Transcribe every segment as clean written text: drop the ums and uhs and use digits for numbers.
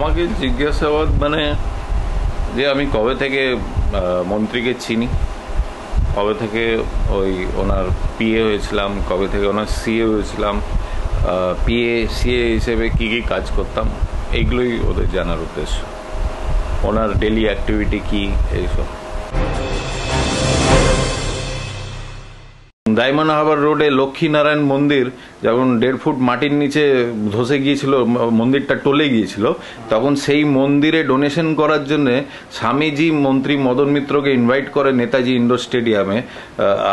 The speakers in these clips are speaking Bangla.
আমাকে জিজ্ঞাসাবাদ মানে যে আমি কবে থেকে মন্ত্রীকে চিনি, কবে থেকে ওই ওনার পিএ হয়েছিলাম, কবে থেকে ওনার সিএ হয়েছিলাম, পিএ সিএ হিসেবে কী কী কাজ করতাম, এইগুলোই ওদের জানার উদ্দেশ্য। ওনার ডেলি অ্যাক্টিভিটি কী, এইসব। ডায়মন্ড হারবার রোডে লক্ষ্মীনারায়ণ মন্দির যখন 1.5 ফুট মাটির নিচে ধসে গিয়েছিল, মন্দিরটা টলে গিয়েছিল, তখন সেই মন্দিরে ডোনেশন করার জন্য স্বামীজি মন্ত্রী মদন মিত্রকে ইনভাইট করে নেতাজি ইন্ডোর স্টেডিয়ামে।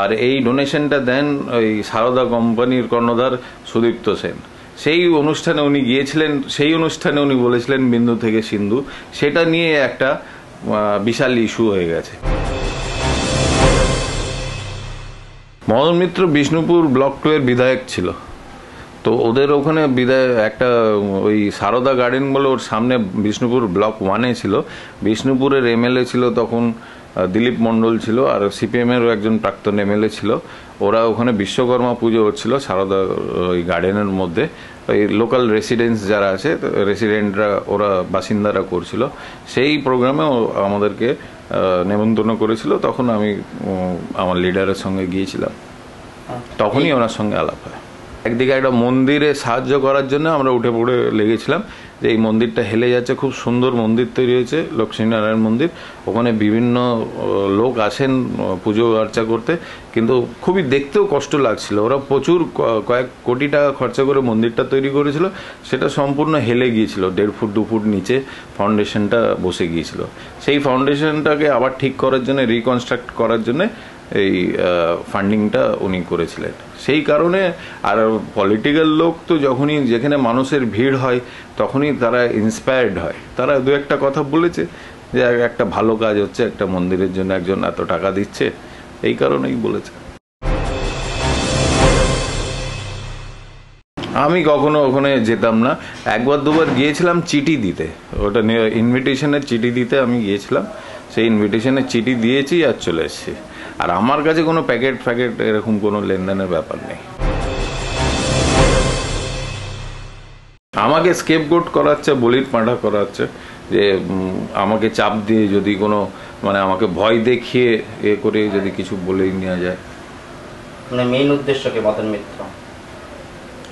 আর এই ডোনেশনটা দেন ওই সারদা কোম্পানির কর্ণধার সুদীপ্ত সেন। সেই অনুষ্ঠানে উনি গিয়েছিলেন, সেই অনুষ্ঠানে উনি বলেছিলেন বিন্দু থেকে সিন্ধু। সেটা নিয়ে একটা বিশাল ইস্যু হয়ে গেছে। মদন মিত্র বিষ্ণুপুর ব্লক 2 এর বিধায়ক ছিল, তো ওদের ওখানে একটা ওই সারদা গার্ডেন বলে ওর সামনে বিষ্ণুপুর ব্লক 1-এ ছিল। বিষ্ণুপুরের এমএলএ ছিল তখন দিলীপ মণ্ডল ছিল, আর সিপিএমেরও একজন প্রাক্তন এমএলএ ছিল। ওরা ওখানে বিশ্বকর্মা পুজো হচ্ছিল সারদা ওই গার্ডেনের মধ্যে। ওই লোকাল রেসিডেন্টস যারা আছে, রেসিডেন্টরা, ওরা বাসিন্দারা করছিল। সেই প্রোগ্রামে আমাদেরকে নেমন্তন্ন করেছিল। তখন আমি আমার লিডারের সঙ্গে গিয়েছিলাম, তখনই ওনার সঙ্গে আলাপ হয়। একদিকে একটা মন্দিরে সাহায্য করার জন্য আমরা উঠে পড়ে লেগেছিলাম যে এই মন্দিরটা হেলে যাচ্ছে, খুব সুন্দর মন্দির তৈরি হয়েছে, লক্ষ্মীনারায়ণ মন্দির। ওখানে বিভিন্ন লোক আসেন পুজো অর্চা করতে, কিন্তু খুবই দেখতেও কষ্ট লাগছিল। ওরা প্রচুর কয়েক কোটি টাকা খরচা করে মন্দিরটা তৈরি করেছিল, সেটা সম্পূর্ণ হেলে গিয়েছিল। 1.5 ফুট 2 ফুট নিচে ফাউন্ডেশনটা বসে গিয়েছিল। সেই ফাউন্ডেশনটাকে আবার ঠিক করার জন্য, রিকনস্ট্রাক্ট করার জন্য এই ফান্ডিংটা উনি করেছিলেন। সেই কারণে, আর পলিটিক্যাল লোক তো যখনই যেখানে মানুষের ভিড় হয় তখনই তারা ইন্সপায়ার্ড হয়। তারা দু একটা কথা বলেছে যে একটা ভালো কাজ হচ্ছে, একটা মন্দিরের জন্য একজন এত টাকা দিচ্ছে, এই কারণেই বলেছে। আমি কখনো ওখানে যেতাম না। একবার দুবার গিয়েছিলাম চিঠি দিতে, ওটা ইনভিটেশনের চিঠি দিতে আমি গিয়েছিলাম। সেই ইনভিটেশনের চিঠি দিয়েছি আর চলে এসেছি। আর আমার কাছে কোনো প্যাকেট এরকম কোনো লেনদেনের ব্যাপার নেই। আমাকে স্কেপগোট করাচ্ছে, বলির পাঁঠা করাচ্ছে, যে আমাকে চাপ দিয়ে যদি কোনো মানে আমাকে ভয় দেখিয়ে করে যদি কিছু বলেই নেওয়া যায়। মানে মেইন উদ্দেশ্য কি মদন মিত্র?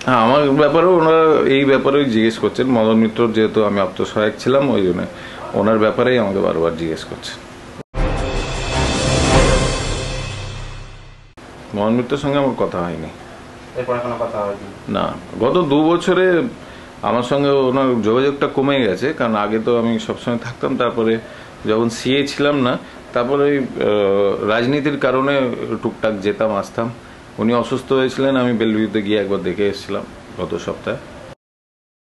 হ্যাঁ, আমার ব্যাপারেও ওনারা এই ব্যাপারেও জিজ্ঞেস করছেন। মদন মিত্র যেহেতু আমি আত্মসহায়ক ছিলাম, ওই জন্য ওনার ব্যাপারেই আমাকে বারবার জিজ্ঞেস করছেন। মদন মিত্রের সঙ্গে আমার কথা হয়নি, না। গত 2 বছরে আমার সঙ্গে ওনার যোগাযোগটা কমে গেছে, কারণ আগে তো আমি সবসময় থাকতাম। তারপরে যখন সিএ ছিলাম না, তারপরে ওই রাজনীতির কারণে টুকটাক যেতাম আসতাম। উনি অসুস্থ হয়েছিলেন, আমি বেলভিউতে গিয়ে একবার দেখে এসেছিলাম গত সপ্তাহে।